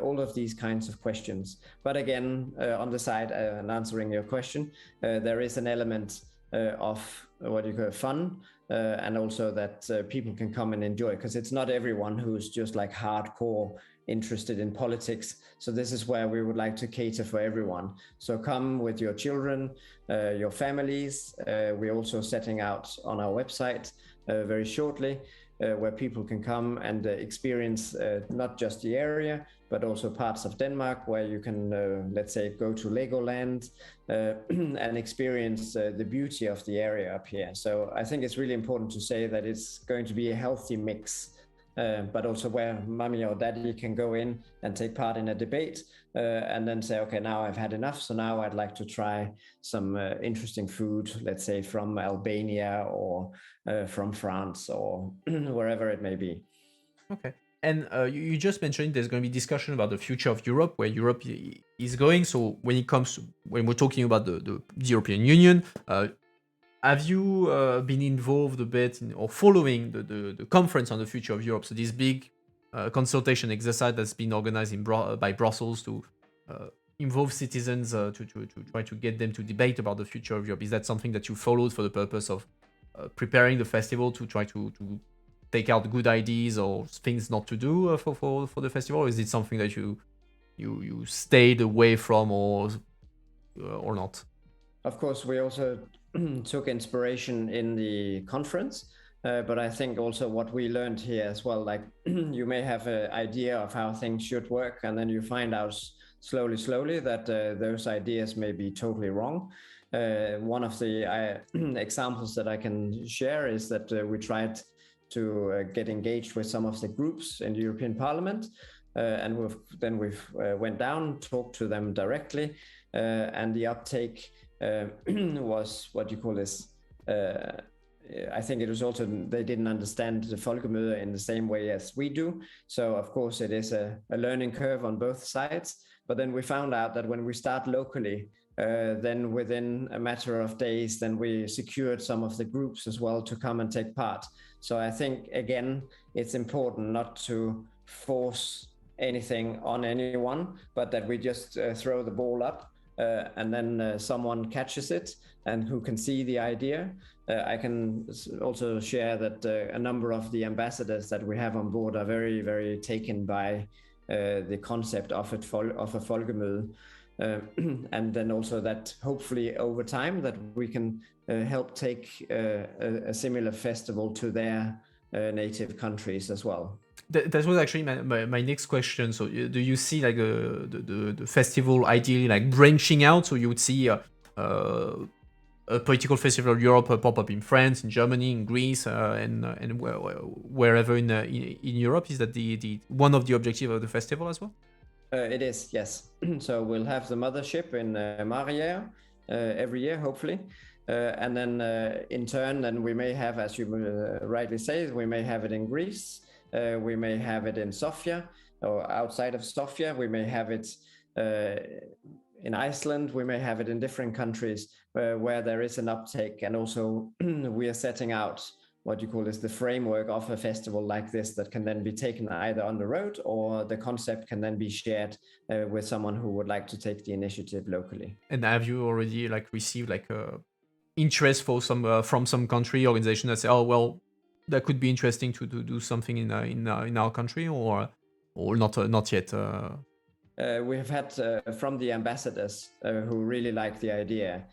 all of these kinds of questions. But again, on the side, and answering your question, there is an element of what you call fun, and also that people can come and enjoy, because it's not everyone who's just like hardcore interested in politics. So this is where we would like to cater for everyone. So come with your children, your families. We're also setting out on our website very shortly, where people can come and experience not just the area, but also parts of Denmark, where you can, let's say, go to Legoland and experience the beauty of the area up here. So I think it's really important to say that it's going to be a healthy mix, but also where mommy or daddy can go in and take part in a debate, and then say, okay, now I've had enough, so now I'd like to try some interesting food, let's say from Albania or from France or wherever it may be. Okay. And you just mentioned there's going to be discussion about the future of Europe, where Europe is going. So when we're talking about the European Union, have you been involved a bit in, or following the conference on the future of Europe? So this big consultation exercise that's been organized by Brussels to involve citizens to try to get them to debate about the future of Europe. Is that something that you followed for the purpose of preparing the festival, to try to take out good ideas or things not to do for the festival? Or is it something that you stayed away from, or not? Of course, we also took inspiration in the conference, but I think also what we learned here as well, like you may have an idea of how things should work, and then you find out slowly that those ideas may be totally wrong. One of the examples that I can share is that we tried to get engaged with some of the groups in the European Parliament, and we've went down, talked to them directly, and the uptake was what you call this. I think it was also they didn't understand the Folkemøde in the same way as we do. So of course it is a learning curve on both sides. But then we found out that when we start locally, then within a matter of days, then we secured some of the groups as well to come and take part. So I think, again, it's important not to force anything on anyone, but that we just throw the ball up, and then someone catches it and who can see the idea. I can also share that a number of the ambassadors that we have on board are very, very taken by the concept of a Folkemøde. And then also that hopefully over time that we can help take a similar festival to their native countries as well. That was actually my next question. So do you see like the festival ideally like branching out? So you would see a political festival of Europe pop up in France, in Germany, in Greece, and wherever in Europe? Is that the one of the objectives of the festival as well? It is, yes. So we'll have the mothership in Marière every year, hopefully. And then in turn, then we may have, as you rightly say, we may have it in Greece. We may have it in Sofia or outside of Sofia. We may have it in Iceland. We may have it in different countries where there is an uptake. And also we are setting out what you call is the framework of a festival like this that can then be taken either on the road, or the concept can then be shared with someone who would like to take the initiative locally. And have you already like received like interest for some from some country organization that say, oh well, that could be interesting to do something in our country, or not yet? We have had from the ambassadors who really like the idea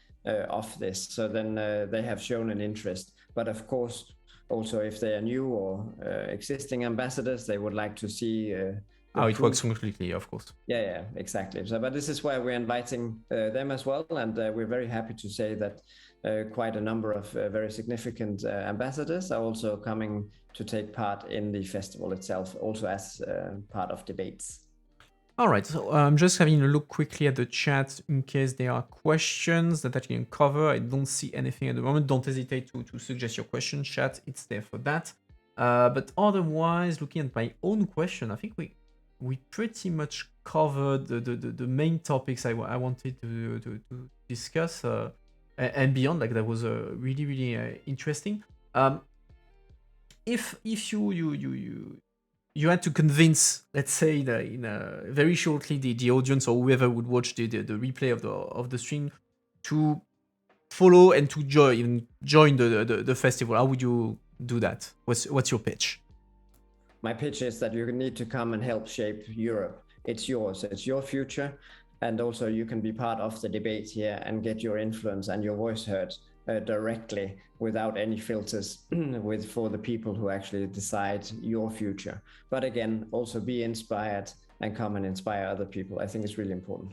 of this, so then they have shown an interest. But of course, also if they are new or existing ambassadors, they would like to see how it works completely, of course. Yeah, exactly. So, but this is where we're inviting them as well, and we're very happy to say that quite a number of very significant ambassadors are also coming to take part in the festival itself, also as part of debates. All right, so I'm just having a look quickly at the chat in case there are questions that I can cover. I don't see anything at the moment. Don't hesitate to suggest your question, chat. It's there for that. But otherwise, looking at my own question, I think we pretty much covered the main topics I wanted to discuss and beyond. Like that was really interesting. If you had to convince, let's say, very shortly the audience or whoever would watch the replay of the stream to follow and to join the festival, how would you do that? What's your pitch? My pitch is that you need to come and help shape Europe. It's yours, it's your future. And also you can be part of the debate here and get your influence and your voice heard directly without any filters for the people who actually decide your future. But again, also be inspired and come and inspire other people. I think it's really important.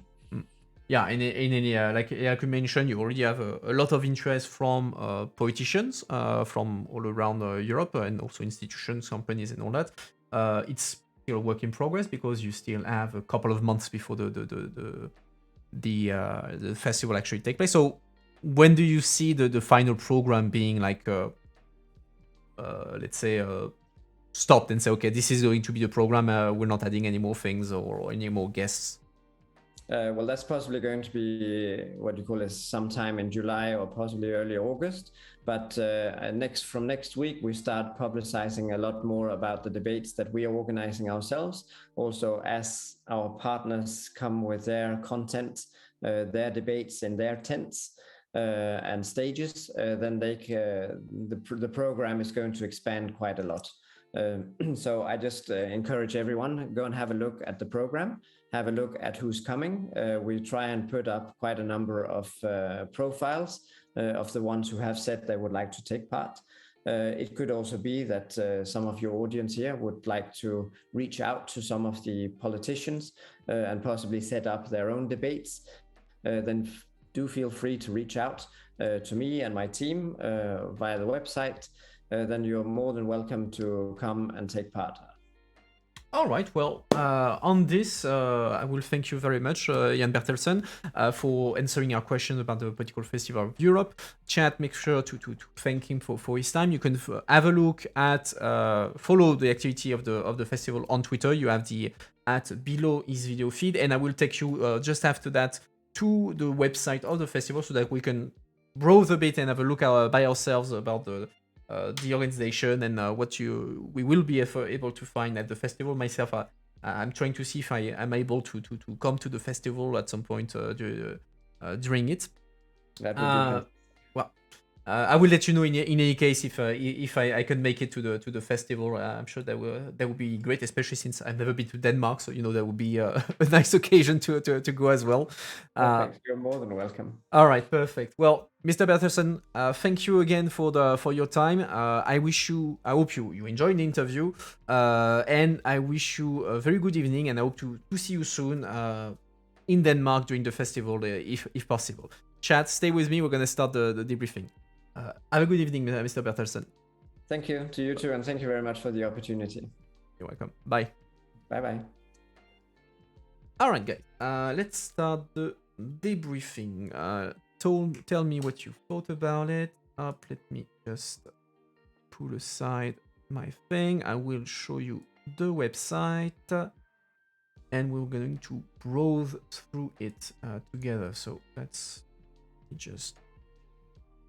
Yeah, in any like you mentioned, you already have a lot of interest from politicians from all around Europe and also institutions, companies, and all that. It's still a work in progress because you still have a couple of months before the festival actually take place. So when do you see the final program being like, let's say, stopped and say, okay, this is going to be the program. We're not adding any more things or any more guests? Well, that's possibly going to be what you call is sometime in July or possibly early August. But from next week, we start publicizing a lot more about the debates that we are organizing ourselves. Also, as our partners come with their content, their debates in their tents and stages, then the program is going to expand quite a lot. So I just encourage everyone, go and have a look at the program, have a look at who's coming. We try and put up quite a number of profiles of the ones who have said they would like to take part. It could also be that some of your audience here would like to reach out to some of the politicians and possibly set up their own debates. Then do feel free to reach out to me and my team via the website. Then you're more than welcome to come and take part. All right. Well, on this, I will thank you very much, Jan Bertelsen, for answering our questions about the Political Festival of Europe. Chat, make sure to thank him for his time. You can have a look at, follow the activity of the festival on Twitter. You have the at below his video feed, and I will take you just after that to the website of the festival so that we can browse a bit and have a look by ourselves about the organization and what we will be able to find at the festival. Myself, I'm trying to see if I am able to come to the festival at some point during it. That would be well, I will let you know in any case if I can make it to the festival. I'm sure that would be great, especially since I've never been to Denmark, so that would be a nice occasion to go as well. Perfect. You're more than welcome. All right, perfect. Well, Mr. Bertelsen, thank you again for your time. I hope you enjoyed the interview, and I wish you a very good evening, and I hope to see you soon in Denmark during the festival, if possible. Chat, stay with me. We're gonna start the debriefing. Have a good evening, Mr. Bertelsen. Thank you to you too, and thank you very much for the opportunity. You're welcome. Bye. Bye. All right, guys. Let's start the debriefing. Tell me what you thought about it. Let me just pull aside my thing. I will show you the website, and we're going to browse through it together. So let's just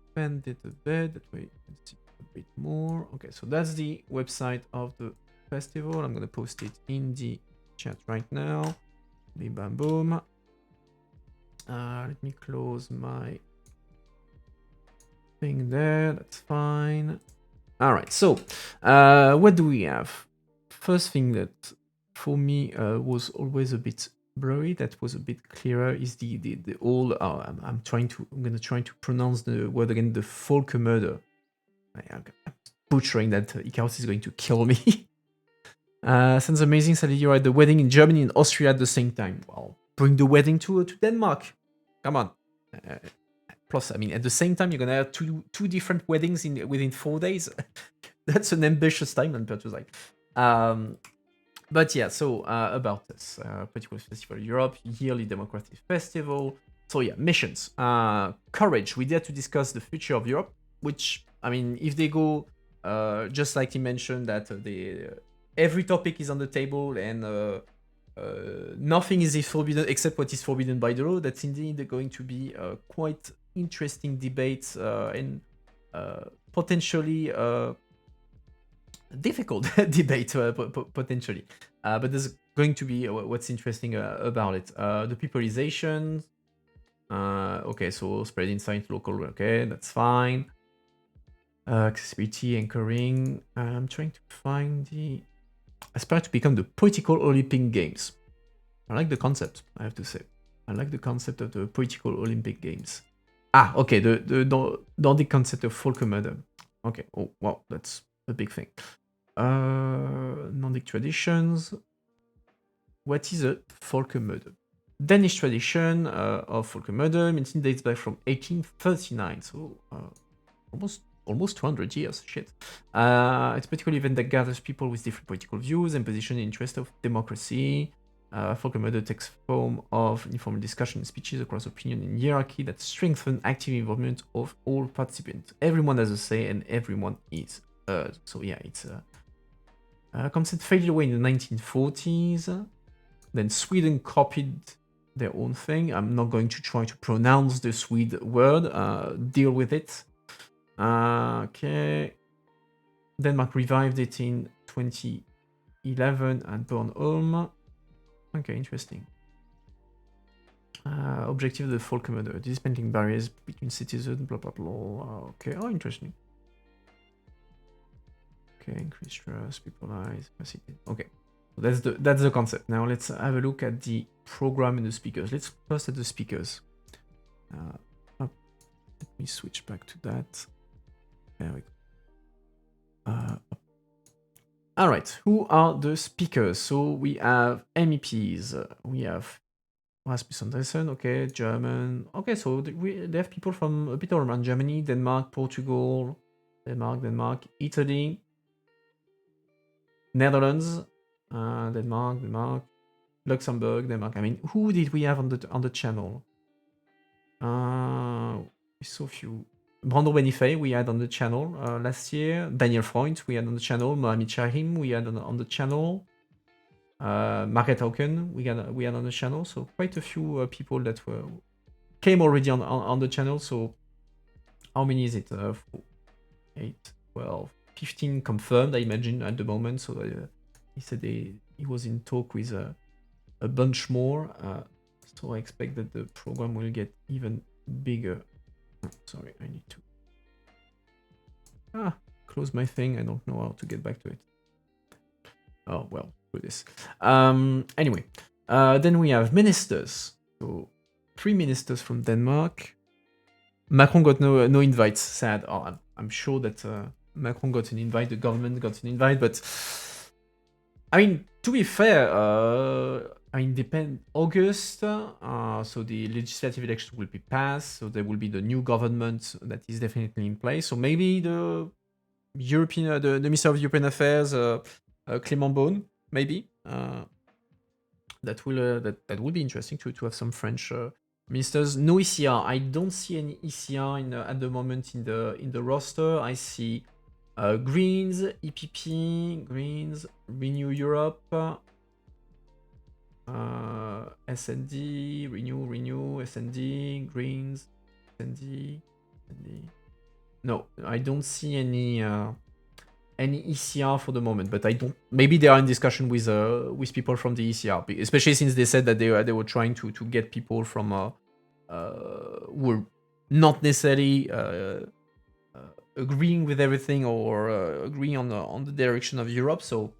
expand it a bit. That way you can see a bit more. Okay, so that's the website of the festival. I'm gonna post it in the chat right now. Bim bam boom. Let me close my thing there. That's fine. All right. So, what do we have? First thing that for me was always a bit blurry. That was a bit clearer. Is the old. I'm gonna try to pronounce the word again. The Folk murder. I'm butchering that. Icarus is going to kill me. Sounds amazing. Sadly, you're at the wedding in Germany and Austria at the same time. Well, bring the wedding to Denmark. Come on. Plus, I mean, at the same time, you're gonna have two different weddings within 4 days. That's an ambitious timeline, but it was like, But yeah, so about this political festival Europe, yearly democratic festival. So yeah, missions. Courage. We dare to discuss the future of Europe. Which I mean, if they go just like he mentioned that every topic is on the table and nothing is forbidden except what is forbidden by the law. That's indeed going to be quite interesting debates and potentially difficult debate potentially. But there's going to be what's interesting about it. The peopleization. Okay, so spread insight local. Okay, that's fine. Accessibility, anchoring. I'm trying to find the aspire to become the political Olympic Games. I like the concept, I have to say. I like the concept of the political Olympic Games. Ah, okay, the Nordic concept of folkemøde. Okay, oh, wow, that's a big thing. Nordic traditions. What is a folkemøde? Danish tradition of folkemøde means it dates back from 1839, so almost 200 years. Shit. It's a political event that gathers people with different political views and position in the interest of democracy. Folkemøde takes form of informal discussion and speeches across opinion and hierarchy that strengthen active involvement of all participants. Everyone has a say and everyone is heard. So yeah, it's a concept faded away in the 1940s. Then Sweden copied their own thing. I'm not going to try to pronounce the Swede word. Deal with it. Okay. Denmark revived it in 2011 at Bornholm. Okay, interesting. Objective of the folkemøde, dismantling barriers between citizens, blah blah blah. Okay, oh, interesting. Okay, increase trust, peopleize, facilitate. Okay, so that's the concept. Now let's have a look at the program and the speakers. Let's first at the speakers. Let me switch back to that. There we go. All right, who are the speakers? So we have MEPs. We have Rasmus Andresen, okay, German. Okay, so they have people from a bit all around Germany, Denmark, Portugal, Denmark, Italy, Netherlands, Denmark, Luxembourg, Denmark. I mean, who did we have on the channel? We saw a few. Brando Benifei we had on the channel last year. Daniel Freund we had on the channel. Mohamed Shahim we had on the channel. Margaret Hauken we had on the channel. So quite a few people that came already on the channel. So how many is it? 8, 12, 15 confirmed, I imagine, at the moment. So he said he was in talk with a bunch more. So I expect that the program will get even bigger. Sorry, I need to close my thing. I don't know how to get back to it. Oh, well, do this. Anyway, then we have ministers. So 3 ministers from Denmark. Macron got no invites, sad. Oh, I'm sure that Macron got an invite, the government got an invite, but I mean, to be fair, depend August, so the legislative election will be passed, so there will be the new government that is definitely in place. So maybe the European, the Minister of European Affairs, Clément Beaune, maybe. That will be interesting to have some French ministers. No ECR. I don't see any ECR at the moment in the roster. I see Greens, EPP, Greens, Renew Europe, SND, Renew, SND, Greens, SND. No, I don't see any ECR for the moment, but I don't. Maybe they are in discussion with people from the ECR, especially since they said that they were trying to get people from who were not necessarily agreeing with everything or agreeing on the direction of Europe. So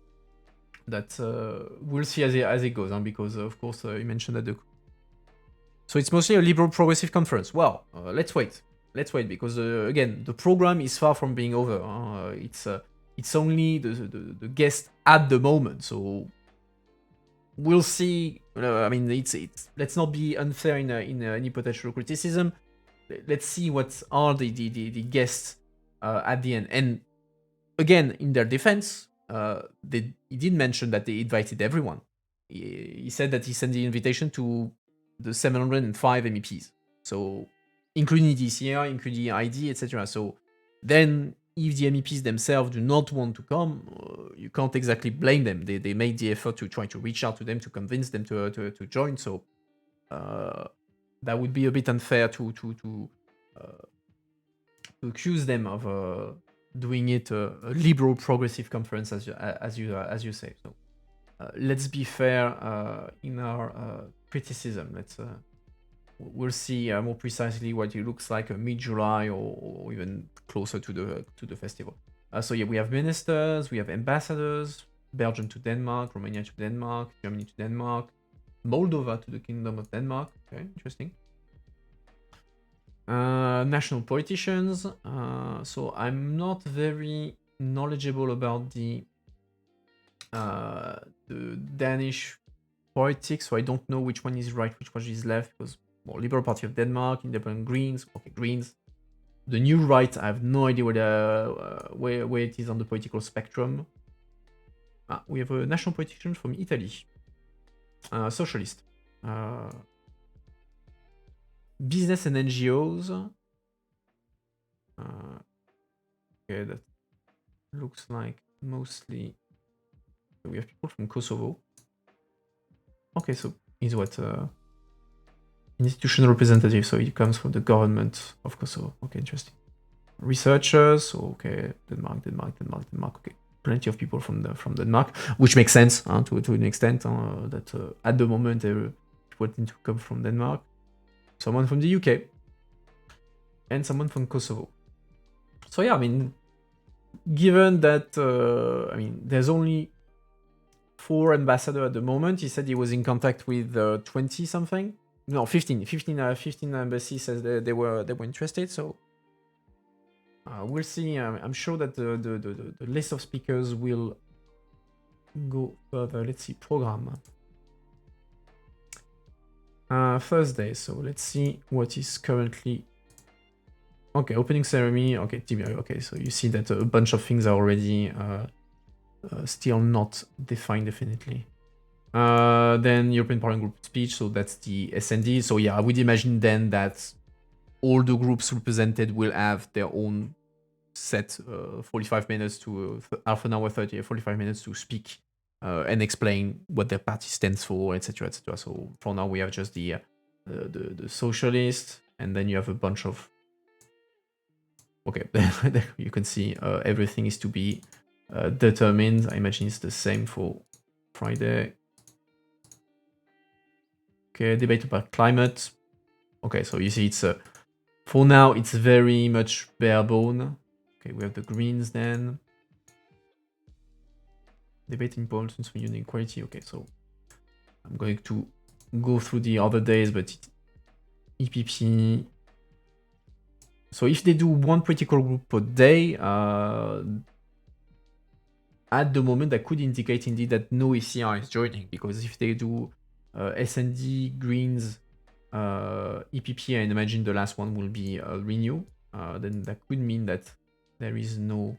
that we'll see as it goes on, because of course you mentioned that so it's mostly a liberal progressive conference. Well, let's wait because again, the program is far from being over. It's only the guest at the moment, so we'll see. I mean, it's let's not be unfair in any potential criticism. Let's see what are the guests at the end. And again, in their defense, he did mention that they invited everyone. He said that he sent the invitation to the 705 MEPs, so including DCR, including ID, etc. So then, if the MEPs themselves do not want to come, you can't exactly blame them. They made the effort to try to reach out to them to convince them to join. So that would be a bit unfair to accuse them of doing it a liberal progressive conference, as you say. So let's be fair in our criticism. We'll see more precisely what it looks like mid-July or even closer to the festival. So yeah, we have ministers, we have ambassadors, Belgium to Denmark, Romania to Denmark, Germany to Denmark, Moldova to the Kingdom of Denmark. Okay, interesting. National politicians. So I'm not very knowledgeable about the Danish politics, so I don't know which one is right, which one is left, because Liberal Party of Denmark, Independent Greens, okay, Greens. The New Right, I have no idea where it is on the political spectrum. We have a national politician from Italy, socialist. Business and NGOs. Okay, that looks like mostly we have people from Kosovo. Okay, so he's what? Institutional representative, so he comes from the government of Kosovo. Okay, interesting. Researchers, so okay, Denmark. Okay, plenty of people from Denmark, which makes sense to an extent that at the moment people tend to come from Denmark. Someone from the UK, and someone from Kosovo. So yeah, I mean, given that there's only 4 ambassadors at the moment, he said he was in contact with 20 something. No, 15 embassies says they were interested. So we'll see. I'm sure that the list of speakers will go further. Let's see, program. Thursday, so let's see what is currently. Okay, opening ceremony. Okay, TBI. Okay, so you see that a bunch of things are already still not defined definitely. Then European Parliament Group speech, so that's the SND. So yeah, I would imagine then that all the groups represented will have their own set 45 minutes to half an hour, 45 minutes to speak and explain what their party stands for, etc., etc. So for now, we have just the socialist, and then you have a bunch of. Okay, you can see everything is to be determined. I imagine it's the same for Friday. Okay, debate about climate. Okay, so you see it's for now it's very much bare bone. Okay, we have the Greens then. Debate importance for union equality. Okay, so I'm going to go through the other days, but EPP. So if they do one political group per day, at the moment that could indicate indeed that no ECR is joining, because if they do SND, Greens, EPP, and imagine the last one will be Renew, then that could mean that there is no.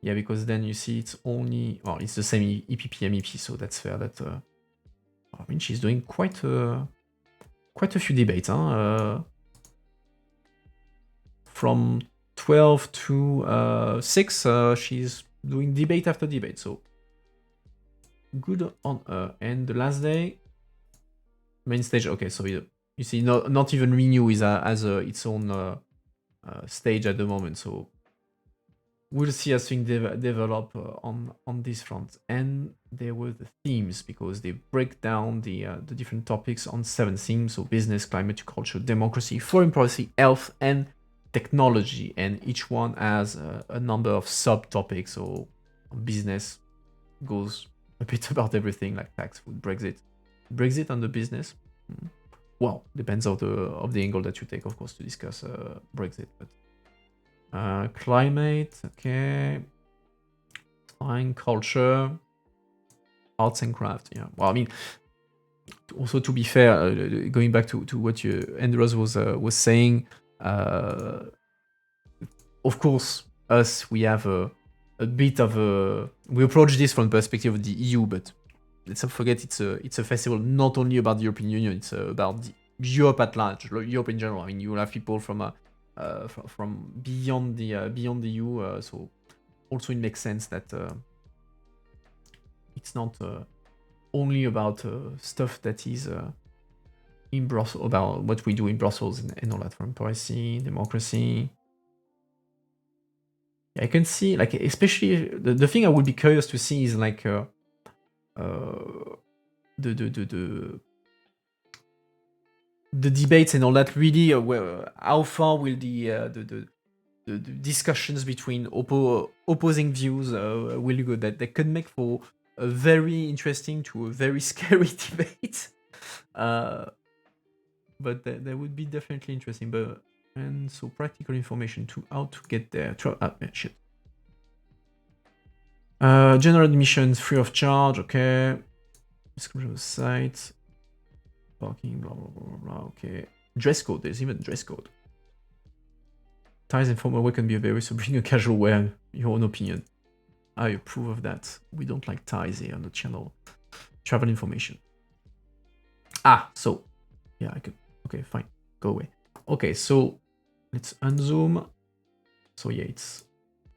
Yeah, because then you see it's only. Oh, it's the same EPP MEP, so that's fair. That I mean, she's doing quite a few debates, from 12 to 6, she's doing debate after debate, so good on her. And the last day, main stage. Okay, so you see, not even Renew is as its own stage at the moment. So we'll see as things develop on this front. And there were the themes, because they break down the different topics on 7 themes. So business, climate, culture, democracy, foreign policy, health, and technology. And each one has a number of subtopics. So business goes a bit about everything, like tax, food, Brexit on the business. Well, depends of the angle that you take, of course, to discuss Brexit. But climate, okay, fine, culture, arts and craft. Yeah. Well, I mean, also to be fair, going back to what Andrews was saying, of course, us, we have a a bit of a... We approach this from the perspective of the EU, but let's not forget it's a festival not only about the European Union, it's about Europe at large, Europe in general. I mean, you will have people from beyond the EU, so also it makes sense that it's not only about stuff that is in Brussels, about what we do in Brussels and all that, from policy, democracy. I can see, like, especially the thing I would be curious to see is like the debates and all that. Really, how far will the discussions between opposing views will you go? That could make for a very interesting to a very scary debate. But that would be definitely interesting. But and so practical information to how to get there. Shit. General admission free of charge. Okay. Description of the site. Parking. Blah blah blah blah. Okay. Dress code. There's even dress code. Ties and formal wear can be very so bring a casual wear. Your own opinion. I approve of that. We don't like ties here on the channel. Travel information. So yeah, I could. Okay, fine. Go away. Okay, so let's unzoom. So yeah, it's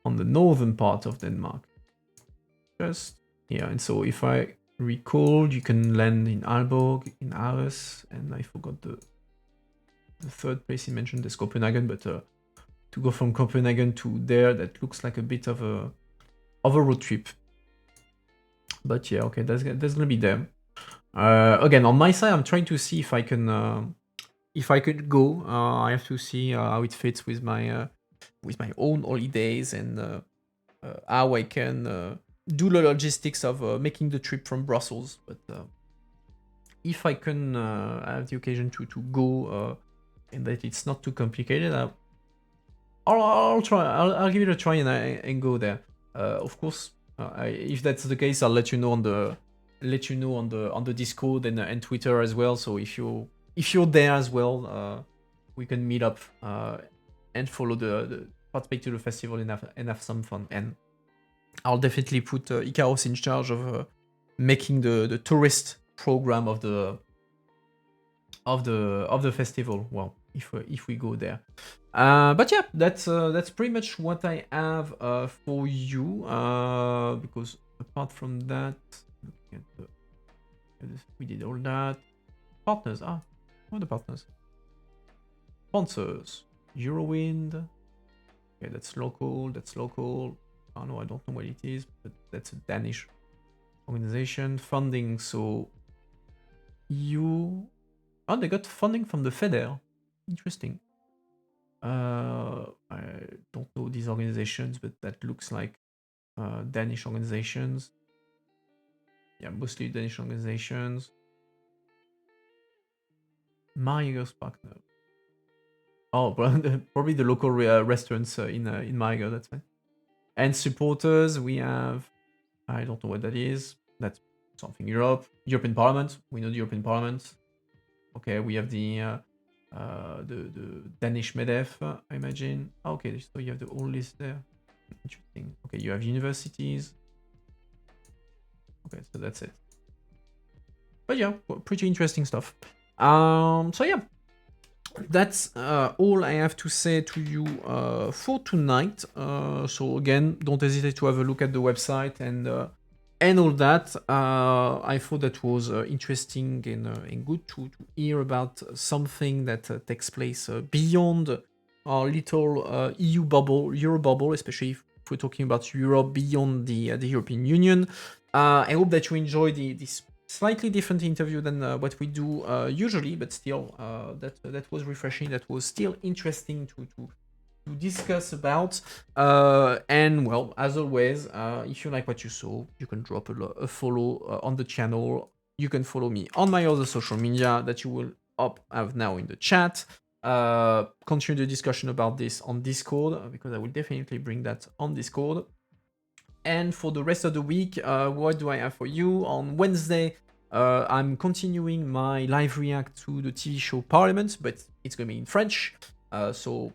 on the northern part of Denmark. Just yeah, and so if I recall, you can land in Aalborg, in Aarhus, and I forgot the third place he mentioned, is Copenhagen, but to go from Copenhagen to there, that looks like a bit of a road trip. But yeah, okay, that's gonna be there. Again, on my side, I'm trying to see if I could go. I have to see how it fits with my own holidays and how I can do the logistics of making the trip from Brussels. But if I can have the occasion to go and that it's not too complicated, I'll try. I'll give it a try and go there. Of course, if that's the case, I'll let you know on the Discord and Twitter as well. So if you're there as well, we can meet up and follow the participate to the festival and have some fun. And I'll definitely put Ikaros in charge of making the tourist program of the festival. Well, if we go there. But yeah, that's pretty much what I have for you. Because apart from that, we did all that. Partners, what are the partners? Sponsors, Eurowind. Okay, that's local. Oh no, I don't know what it is, but that's a Danish organization. Funding, so they got funding from the FEDER. Interesting. I don't know these organizations, but that looks like Danish organizations. Yeah, mostly Danish organizations. Mariger's partner. Oh, probably the local restaurants in Mariger, that's fine. And supporters, we have... I don't know what that is. That's something European Parliament. We know the European Parliament. Okay, we have the Danish MEDEF, I imagine. Okay, so you have the whole list there. Interesting. Okay, you have universities. Okay, so that's it. But yeah, pretty interesting stuff. So yeah, that's all I have to say to you for tonight. So again, don't hesitate to have a look at the website and all that. I thought that was interesting and good to hear about something that takes place beyond our little EU bubble, Euro bubble, especially if we're talking about Europe beyond the European Union. I hope that you enjoy this slightly different interview than what we do usually, but still that was refreshing. That was still interesting to discuss about. And well, as always, if you like what you saw, you can drop a follow on the channel. You can follow me on my other social media that you will have now in the chat. Continue the discussion about this on Discord, because I will definitely bring that on Discord. And for the rest of the week, what do I have for you? On Wednesday, I'm continuing my live react to the TV show Parliament, but it's going to be in French. So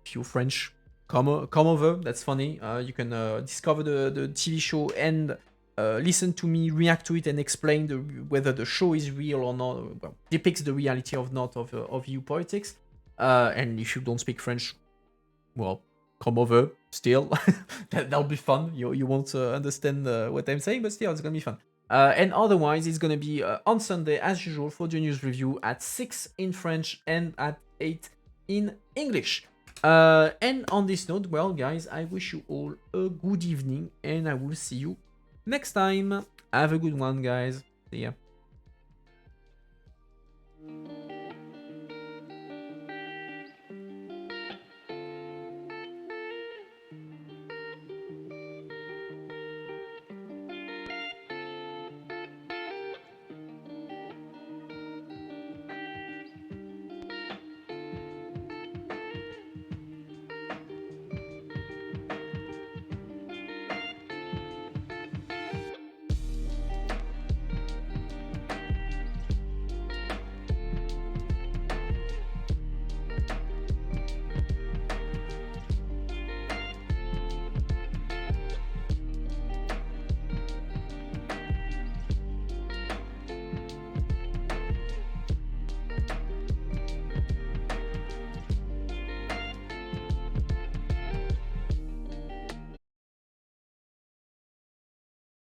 if you're French, come over. That's funny. You can discover the TV show and listen to me react to it and explain whether the show is real or not, well, depicts the reality of not of EU politics. And if you don't speak French, well, come over still. That'll be fun. You won't understand what I'm saying, but still, it's gonna be fun. And otherwise, it's gonna be on Sunday as usual for the news review at 6 in French and at 8 in English. And on this note, well, guys, I wish you all a good evening, and I will see you next time. Have a good one, guys. See ya.